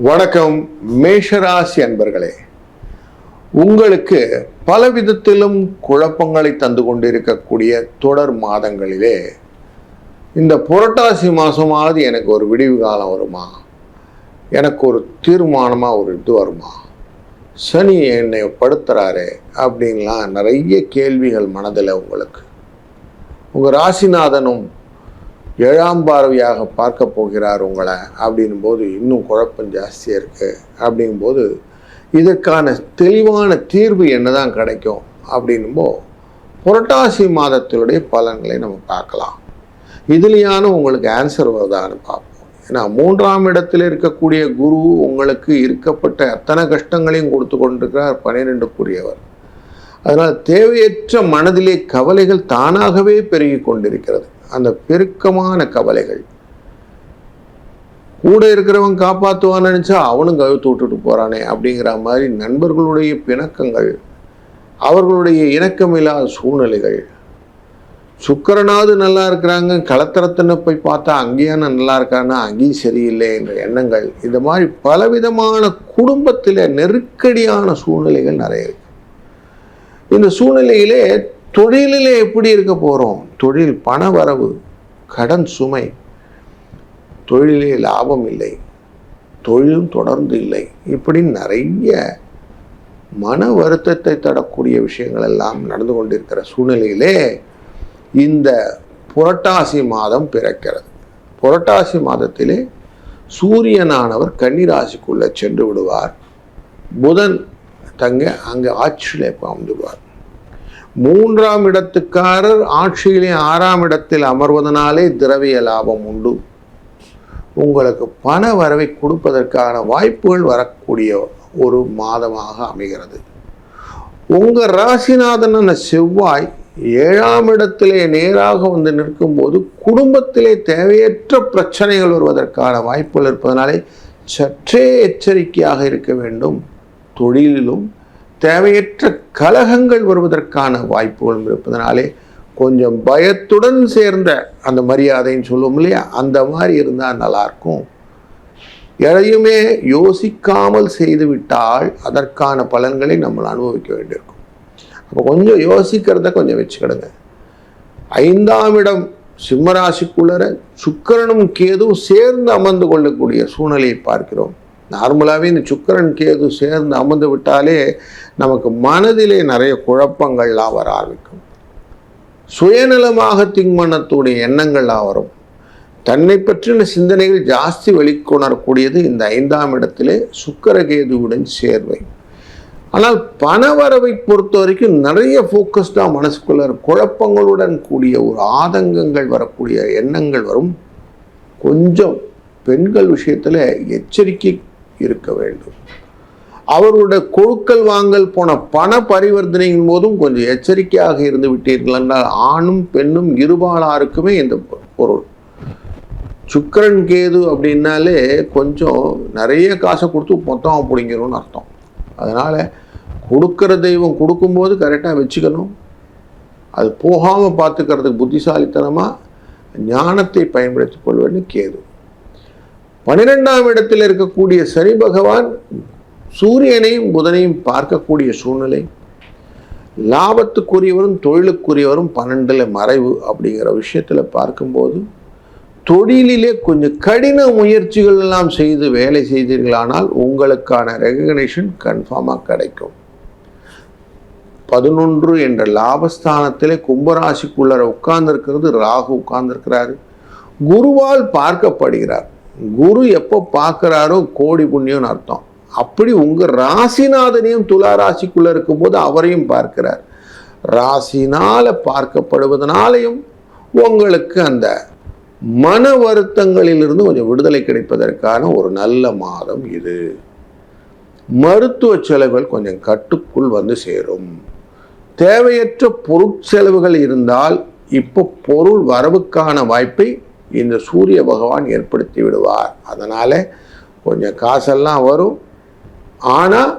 வணக்கம் மேஷராசி அன்பர்களே. உங்களுக்கு பல விதத்திலும் குழப்பங்களை தந்து கொண்டிருக்கக்கூடிய தொடர் மாதங்களிலே இந்த புரட்டாசி மாதமாவது எனக்கு ஒரு விடிவு காலம் வருமா, எனக்கு ஒரு தீர்மானமாக ஒரு இது வருமா, சனி என்னை படுத்துறாரு அப்படின்லாம் நிறைய கேள்விகள் மனதில் உங்களுக்கு. உங்கள் ராசிநாதனும் 7ஆம் பார்வையாக பார்க்க போகிறார் உங்களை அப்படின்னும் போது இன்னும் குழப்பம் ஜாஸ்தியாக இருக்குது. அப்படிங்கும்போது இதற்கான தெளிவான தீர்வு என்னதான் கிடைக்கும் அப்படின்னும்போ புரட்டாசி மாதத்தினுடைய பலன்களை நம்ம பார்க்கலாம். இதுலையான உங்களுக்கு ஆன்சர் வருதான்னு பார்ப்போம். ஏன்னா 3ஆம் இடத்தில் இருக்கக்கூடிய குரு உங்களுக்கு இருக்கப்பட்ட அத்தனை கஷ்டங்களையும் கொடுத்து கொண்டிருக்கிறார், 12க்குரியவர். அதனால் தேவையற்ற மனதிலே கவலைகள் தானாகவே பெருகி கொண்டிருக்கிறது. அந்த பெருக்கமான கவலைகள் கூட இருக்கிறவன் காப்பாற்றுவான்னு நினச்சா அவனும் கழுத்து விட்டுட்டு போகிறானே அப்படிங்கிற மாதிரி நண்பர்களுடைய பிணக்கங்கள், அவர்களுடைய இணக்கமில்லாத சூழ்நிலைகள், சுக்கரனாவது நல்லா இருக்கிறாங்க, களத்திரத்தின போய் பார்த்தா அங்கேயான நல்லா இருக்கான்னா அங்கேயும் சரியில்லை என்ற எண்ணங்கள், இந்த மாதிரி பலவிதமான குடும்பத்தில் நெருக்கடியான சூழ்நிலைகள் நிறைய இருக்கு. இந்த சூழ்நிலையிலே தொழிலிலே எப்படி இருக்க போகிறோம்? தொழில் பண வரவு, கடன் சுமை, தொழிலே லாபம் இல்லை, தொழிலும் தொடர்ந்து இல்லை, இப்படி நிறைய மன வருத்தத்தை தரக்கூடிய விஷயங்கள் எல்லாம் நடந்து கொண்டிருக்கிற சூழ்நிலையிலே இந்த புரட்டாசி மாதம் பிறக்கிறது. புரட்டாசி மாதத்திலே சூரியனானவர் கன்னிராசிக்குள்ளே சென்று விடுவார். புதன் தங்க அங்கே ஆட்சியிலே அமர்ந்துடுவார். 3ஆம் இடத்துக்காரர் ஆட்சியிலே 6ஆம் இடத்தில் அமர்வதனாலே திரவிய லாபம் உண்டு. உங்களுக்கு பண வரவை கொடுப்பதற்கான வாய்ப்புகள் வரக்கூடிய ஒரு மாதமாக அமைகிறது. உங்கள் ராசிநாதன செவ்வாய் 7ஆம் இடத்திலே நேராக வந்து நிற்கும்போது குடும்பத்திலே தேவையற்ற பிரச்சனைகள் வருவதற்கான வாய்ப்புகள் இருப்பதனாலே சற்றே எச்சரிக்கையாக இருக்க வேண்டும். தொழிலிலும் தேவையற்ற கலகங்கள் வருவதற்கான வாய்ப்புகளும் இருப்பதனாலே கொஞ்சம் பயத்துடன் சேர்ந்த அந்த மரியாதைன்னு சொல்லுவோம் இல்லையா, அந்த மாதிரி இருந்தால் நல்லாயிருக்கும். எதையுமே யோசிக்காமல் செய்துவிட்டால் அதற்கான பலன்களை நம்ம அனுபவிக்க வேண்டியிருக்கும். அப்போ கொஞ்சம் யோசிக்கிறத கொஞ்சம் வச்சுக்கிடுங்க. 5ஆம் இடம் சிம்மராசிக்குள்ளர சுக்கிரனும் கேதுவும் சேர்ந்து அமர்ந்து கொள்ளக்கூடிய சூழ்நிலையை பார்க்கிறோம். நார்மலாகவே இந்த சுக்கிரன் கேது சேர்ந்து அமர்ந்து விட்டாலே நமக்கு மனதிலே நிறைய குழப்பங்கள்லாம் வர ஆரம்பிக்கும். சுயநலமாக திங்மனத்துடைய எண்ணங்கள்லாம் வரும். தன்னை பற்றின சிந்தனைகள் ஜாஸ்தி வெளிக்கொணரக்கூடியது இந்த 5ஆம் இடத்திலே சுக்கிர கேதுவுடன் சேர்வை. ஆனால் பணவரவை பொறுத்த வரைக்கும் நிறைய ஃபோக்கஸ்டாக மனசுக்குள்ள குழப்பங்களுடன் கூடிய ஒரு ஆதங்கங்கள் வரக்கூடிய எண்ணங்கள் வரும். கொஞ்சம் பெண்கள் விஷயத்தில் எச்சரிக்கை இருக்க வேண்டும். அவருடைய கொடுக்கல் வாங்கல் போன பண பரிவர்த்தனையின் போதும் கொஞ்சம் எச்சரிக்கையாக இருந்து விட்டீர்கள் என்றால் ஆணும் பெண்ணும் இருபாலாருக்குமே இந்த பொருள். சுக்கிரன் கேது அப்படின்னாலே கொஞ்சம் நிறைய காசை கொடுத்து மொத்தமாக பிடிங்கணும்னு அர்த்தம். அதனால் கொடுக்குற தெய்வம் கொடுக்கும்போது கரெக்டாக வச்சுக்கணும். அது போகாமல் பார்த்துக்கிறதுக்கு புத்திசாலித்தனமாக ஞானத்தை பயன்படுத்தி கொள்வது கேது. 12ஆம் இடத்தில் இருக்கக்கூடிய சனி பகவான் சூரியனையும் புதனையும் பார்க்கக்கூடிய சூழ்நிலை. லாபத்துக்குரியவரும் தொழிலுக்குரியவரும் 12ல் மறைவு அப்படிங்கிற விஷயத்தில் பார்க்கும்போது தொழிலிலே கொஞ்சம் கடின முயற்சிகள் எல்லாம் செய்து வேலை செய்தீர்களானால் உங்களுக்கான ரெகக்னேஷன் கன்ஃபார்மாக கிடைக்கும். 11 என்ற லாபஸ்தானத்திலே கும்பராசிக்குள்ளர உட்கார்ந்துருக்கிறது ராகு உட்கார்ந்துருக்கிறாரு. குருவால் பார்க்கப்படுகிறார். குரு எப்போ பார்க்குறாரோ கோடி புண்ணியம்னு அர்த்தம். அப்படி உங்கள் ராசிநாதனையும் துலா ராசிக்குள்ளே இருக்கும்போது அவரையும் பார்க்கிறார். ராசினால் பார்க்கப்படுவதனாலையும் உங்களுக்கு அந்த மன வருத்தங்களிலிருந்து கொஞ்சம் விடுதலை கிடைப்பதற்கான ஒரு நல்ல மாதம் இது. மருத்துவ செலவுகள் கொஞ்சம் கட்டுக்குள் வந்து சேரும். தேவையற்ற பொருட்செலவுகள் இருந்தால் இப்போ பொருள் வரவுக்கான வாய்ப்பை இந்த சூரிய பகவான் ஏற்படுத்தி விடுவார். அதனால் கொஞ்சம் காசெல்லாம் வரும். ஆனால்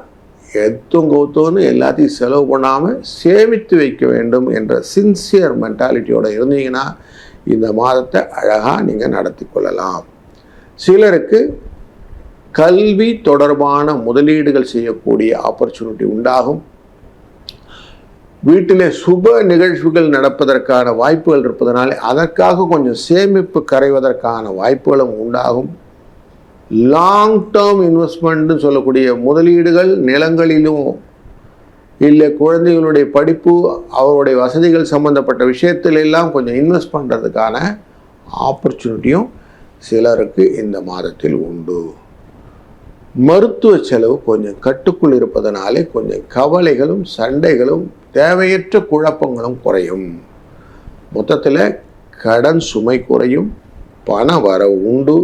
எத்தும் கௌத்தோன்னு எல்லாத்தையும் செலவு பண்ணாமல் சேமித்து வைக்க வேண்டும் என்ற சின்சியர் மென்டாலிட்டியோடு இருந்தீங்கன்னா இந்த மாதத்தை அழகாக நீங்கள் நடத்தி கொள்ளலாம். சிலருக்கு கல்வி தொடர்பான முதலீடுகள் செய்யக்கூடிய ஆப்பர்ச்சுனிட்டி உண்டாகும். வீட்டிலே சுப நிகழ்வுகள் நடப்பதற்கான வாய்ப்புகள் இருப்பதனாலே அதற்காக கொஞ்சம் சேமிப்பு கரைவதற்கான வாய்ப்புகளும் உண்டாகும். லாங் டேர்ம் இன்வெஸ்ட்மெண்ட்னு சொல்லக்கூடிய முதலீடுகள் நிலங்களிலும் இல்லை குழந்தைகளுடைய படிப்பு அவருடைய வசதிகள் சம்பந்தப்பட்ட விஷயத்துல எல்லாம் கொஞ்சம் இன்வெஸ்ட் பண்ணுறதுக்கான ஆப்பர்ச்சுனிட்டியும் சிலருக்கு இந்த மாதத்தில் உண்டு. மருத்துவ செலவு கொஞ்சம் கட்டுக்குள் இருப்பதனாலே கொஞ்சம் கவலைகளும் சண்டைகளும் தேவையற்ற குழப்பங்களும் குறையும். மொத்தத்தில் கடன் சுமை குறையும், பண வரவு உண்டு,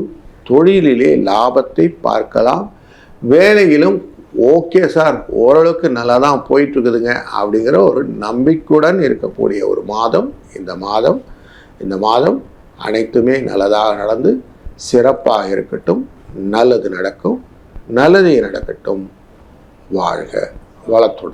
தொழிலிலே லாபத்தை பார்க்கலாம், வேலையிலும் ஓகே சார் ஓரளவுக்கு நல்லா தான் போயிட்டு இருக்குதுங்க அப்படிங்கிற ஒரு நம்பிக்கையுடன் இருக்கக்கூடிய ஒரு மாதம் இந்த மாதம் அனைத்துமே நல்லதாக நடந்து சிறப்பாக இருக்கட்டும். நல்லது நடக்கும், நல்லதே நடக்கட்டும். வாழ்க வளத்துடன்.